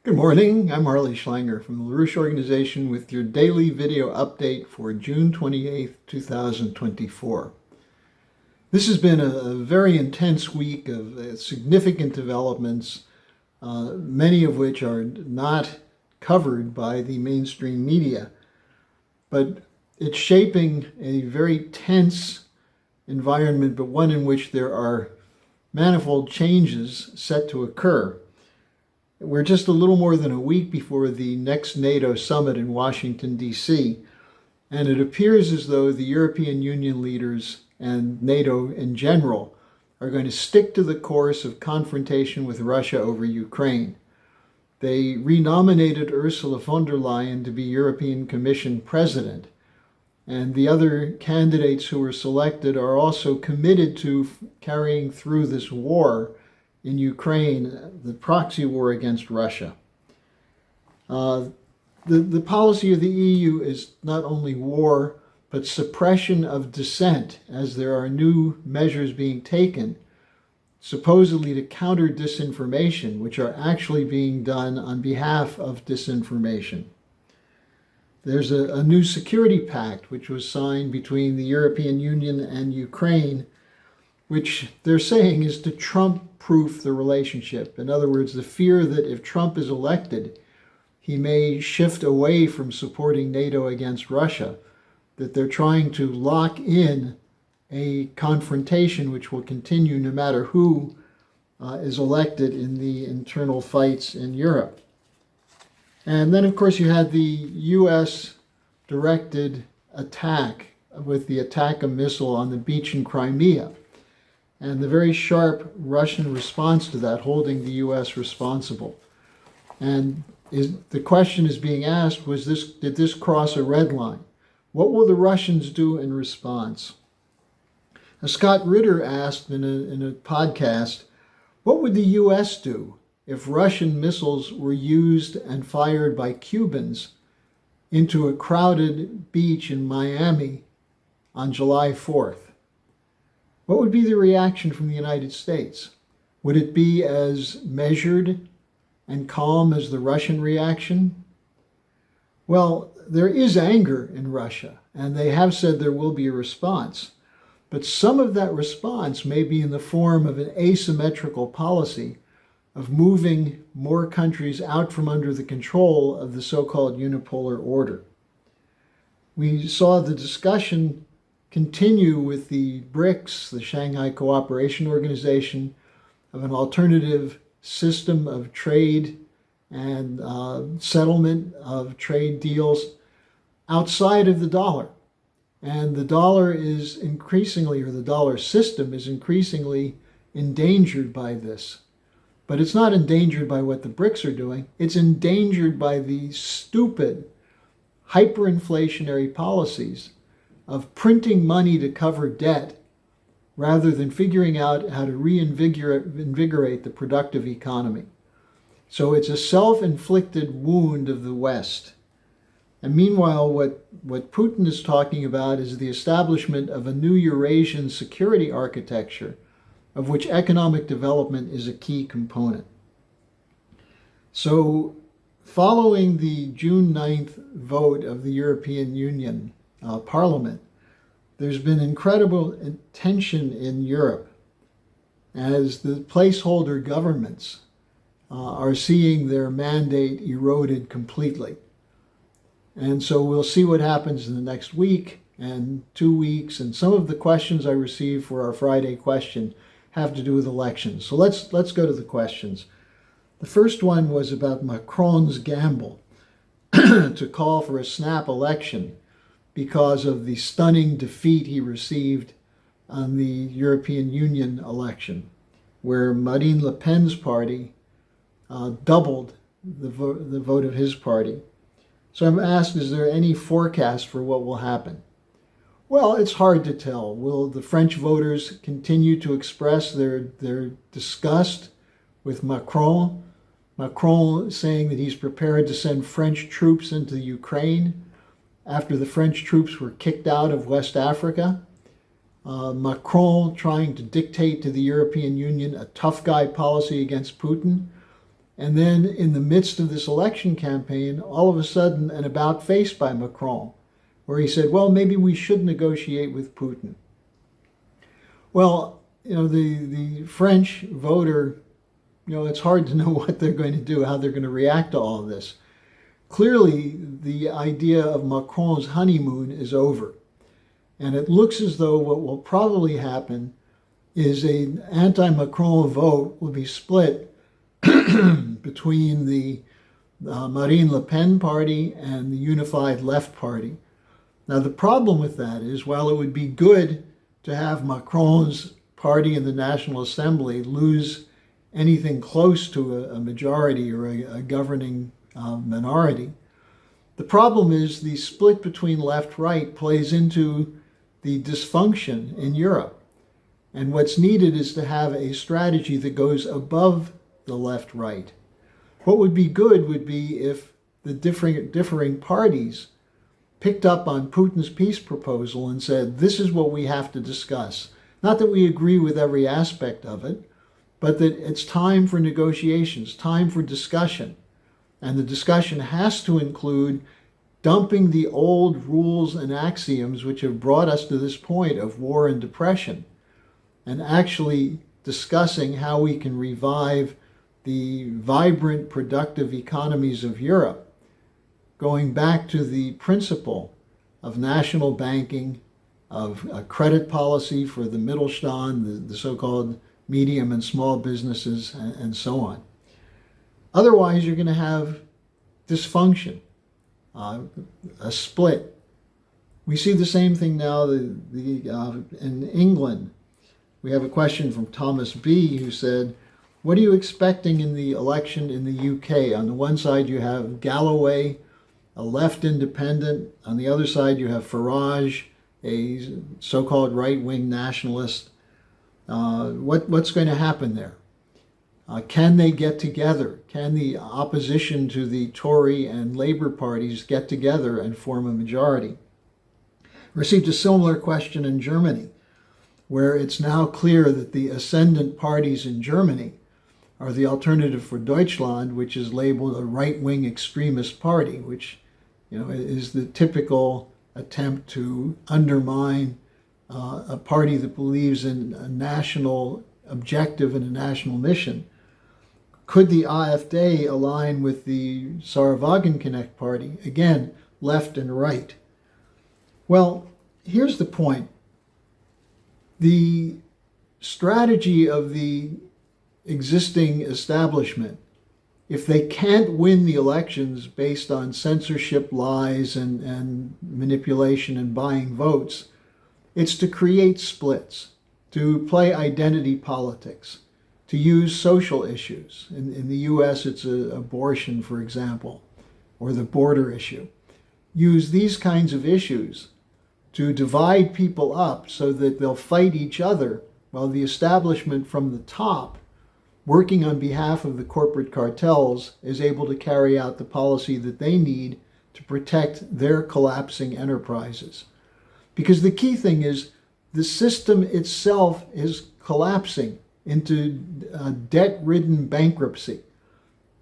Good morning, I'm Harley Schlanger from the LaRouche organization with your daily video update for June 28th, 2024. This has been a very intense week of significant developments, many of which are not covered by the mainstream media, but it's shaping a very tense environment, but one in which there are manifold changes set to occur. We're just a little more than a week before the next NATO summit in Washington, D.C., and it appears as though the European Union leaders and NATO in general are going to stick to the course of confrontation with Russia over Ukraine. They renominated Ursula von der Leyen to be European Commission president, and the other candidates who were selected are also committed to carrying through this war in Ukraine, the proxy war against Russia. The policy of the EU is not only war, but suppression of dissent, as there are new measures being taken, supposedly to counter disinformation, which are actually being done on behalf of disinformation. There's a new security pact, which was signed between the European Union and Ukraine, which they're saying is to Trump-proof the relationship. In other words, the fear that if Trump is elected, he may shift away from supporting NATO against Russia, that they're trying to lock in a confrontation which will continue no matter who is elected in the internal fights in Europe. And then, of course, you had the U.S.-directed attack with the Attack-A missile on the beach in Crimea, and the very sharp Russian response to that, holding the U.S. responsible. And the question is being asked, did this cross a red line? What will the Russians do in response? Now, Scott Ritter asked in a podcast, what would the U.S. do if Russian missiles were used and fired by Cubans into a crowded beach in Miami on July 4th? What would be the reaction from the United States? Would it be as measured and calm as the Russian reaction? Well, there is anger in Russia, and they have said there will be a response. But some of that response may be in the form of an asymmetrical policy of moving more countries out from under the control of the so-called unipolar order. We saw the discussion continue with the BRICS, the Shanghai Cooperation Organization, of an alternative system of trade and settlement of trade deals outside of the dollar. And the dollar is increasingly, or the dollar system is increasingly endangered by this. But it's not endangered by what the BRICS are doing. It's endangered by the stupid hyperinflationary policies of printing money to cover debt rather than figuring out how to reinvigorate the productive economy. So it's a self-inflicted wound of the West. And meanwhile, what Putin is talking about is the establishment of a new Eurasian security architecture, of which economic development is a key component. So following the June 9th vote of the European Union Parliament, there's been incredible tension in Europe as the placeholder governments are seeing their mandate eroded completely. And so we'll see what happens in the next week and 2 weeks. And some of the questions I received for our Friday question have to do with elections. So let's go to the questions. The first one was about Macron's gamble to call for a snap election because of the stunning defeat he received on the European Union election, where Marine Le Pen's party doubled the vote of his party. So I'm asked, is there any forecast for what will happen? Well, it's hard to tell. Will the French voters continue to express their disgust with Macron? Macron saying that he's prepared to send French troops into Ukraine after the French troops were kicked out of West Africa. Macron trying to dictate to the European Union a tough guy policy against Putin. And then in the midst of this election campaign, all of a sudden an about face by Macron, where he said, well, maybe we should negotiate with Putin. Well, the French voter, it's hard to know what they're going to do, how they're going to react to all of this. Clearly, the idea of Macron's honeymoon is over. And it looks as though what will probably happen is an anti-Macron vote will be split between the Marine Le Pen party and the Unified Left Party. Now, the problem with that is, while it would be good to have Macron's party in the National Assembly lose anything close to a majority or a governing minority, the problem is the split between left-right plays into the dysfunction in Europe. And what's needed is to have a strategy that goes above the left-right. What would be good would be if the differing parties picked up on Putin's peace proposal and said, this is what we have to discuss. Not that we agree with every aspect of it, but that it's time for negotiations, time for discussion. And the discussion has to include dumping the old rules and axioms which have brought us to this point of war and depression, and actually discussing how we can revive the vibrant, productive economies of Europe, going back to the principle of national banking, of a credit policy for the Mittelstand, the so-called medium and small businesses, and so on. Otherwise, you're going to have dysfunction, a split. We see the same thing now in England. We have a question from Thomas B., who said, what are you expecting in the election in the UK? On the one side, you have Galloway, a left independent. On the other side, you have Farage, a so-called right-wing nationalist. What's going to happen there? Can they get together? Can the opposition to the Tory and Labour parties get together and form a majority? Received a similar question in Germany, where it's now clear that the ascendant parties in Germany are the Alternative for Deutschland, which is labeled a right-wing extremist party, which is the typical attempt to undermine a party that believes in a national objective and a national mission. Could the AfD align with the Sarah-Wagenknecht party? Again, left and right. Well, here's the point. The strategy of the existing establishment, if they can't win the elections based on censorship, lies, and manipulation and buying votes, it's to create splits, to play identity politics, to use social issues. In the US, it's abortion, for example, or the border issue. Use these kinds of issues to divide people up so that they'll fight each other, while the establishment from the top, working on behalf of the corporate cartels, is able to carry out the policy that they need to protect their collapsing enterprises. Because the key thing is the system itself is collapsing into debt-ridden bankruptcy.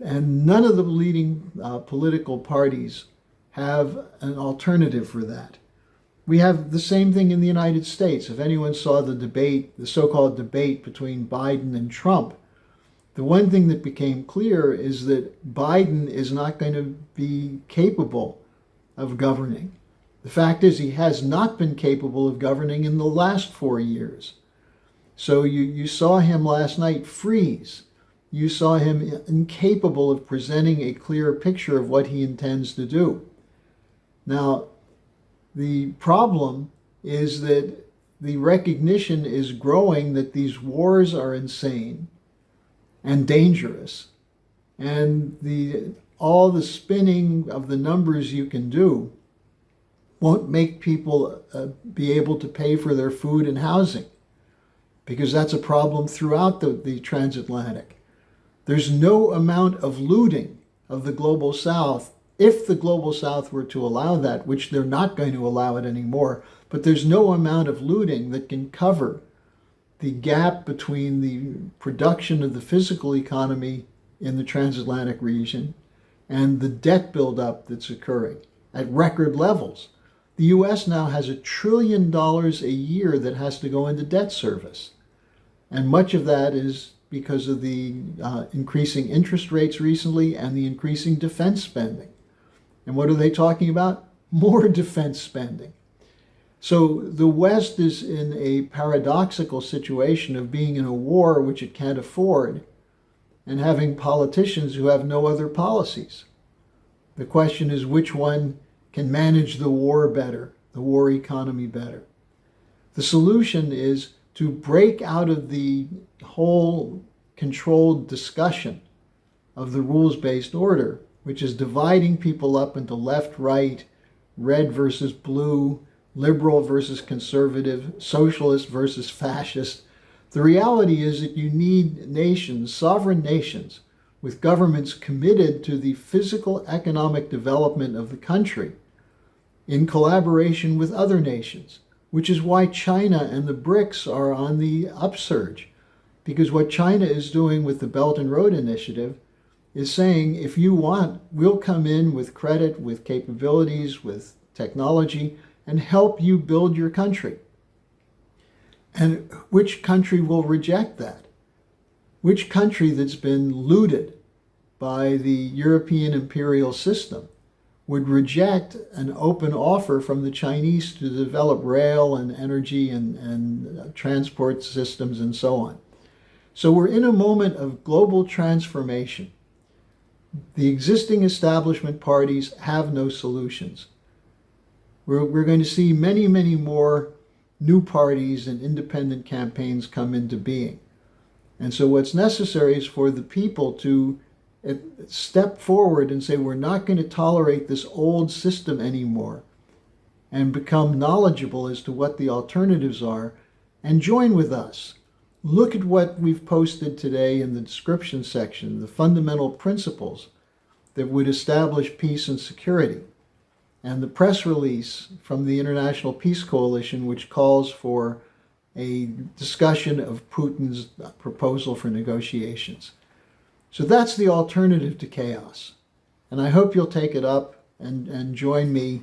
And none of the leading political parties have an alternative for that. We have the same thing in the United States. If anyone saw the debate, the so-called debate between Biden and Trump, the one thing that became clear is that Biden is not going to be capable of governing. The fact is, he has not been capable of governing in the last 4 years. So you saw him last night freeze. You saw him incapable of presenting a clear picture of what he intends to do. Now, the problem is that the recognition is growing that these wars are insane and dangerous, and all the spinning of the numbers you can do won't make people be able to pay for their food and housing, because that's a problem throughout the transatlantic. There's no amount of looting of the global south, if the global south were to allow that, which they're not going to allow it anymore, but there's no amount of looting that can cover the gap between the production of the physical economy in the transatlantic region and the debt buildup that's occurring at record levels. The U.S. now has $1 trillion a year that has to go into debt service. And much of that is because of the increasing interest rates recently and the increasing defense spending. And what are they talking about? More defense spending. So the West is in a paradoxical situation of being in a war which it can't afford and having politicians who have no other policies. The question is which one can manage the war better, the war economy better. The solution is to break out of the whole controlled discussion of the rules-based order, which is dividing people up into left, right, red versus blue, liberal versus conservative, socialist versus fascist. The reality is that you need nations, sovereign nations, with governments committed to the physical economic development of the country in collaboration with other nations, which is why China and the BRICS are on the upsurge. Because what China is doing with the Belt and Road Initiative is saying, if you want, we'll come in with credit, with capabilities, with technology, and help you build your country. And which country will reject that? Which country that's been looted by the European imperial system would reject an open offer from the Chinese to develop rail and energy and transport systems and so on? So we're in a moment of global transformation. The existing establishment parties have no solutions. We're going to see many, many more new parties and independent campaigns come into being. And so what's necessary is for the people to step forward and say, we're not going to tolerate this old system anymore, and become knowledgeable as to what the alternatives are, and join with us. Look at what we've posted today in the description section, the fundamental principles that would establish peace and security, and the press release from the International Peace Coalition, which calls for a discussion of Putin's proposal for negotiations. So that's the alternative to chaos. And I hope you'll take it up and join me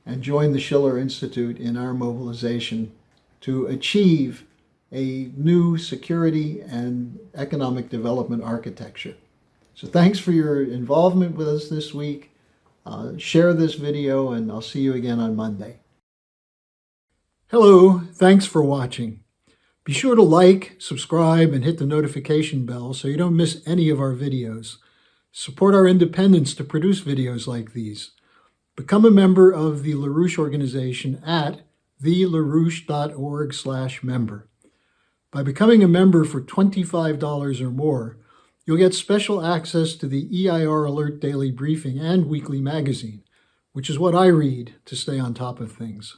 and join the Schiller Institute in our mobilization to achieve a new security and economic development architecture. So thanks for your involvement with us this week. Share this video, and I'll see you again on Monday. Hello, thanks for watching. Be sure to like, subscribe, and hit the notification bell so you don't miss any of our videos. Support our independence to produce videos like these. Become a member of the LaRouche organization at thelarouche.org/member. By becoming a member for $25 or more, you'll get special access to the EIR Alert Daily Briefing and Weekly Magazine, which is what I read to stay on top of things.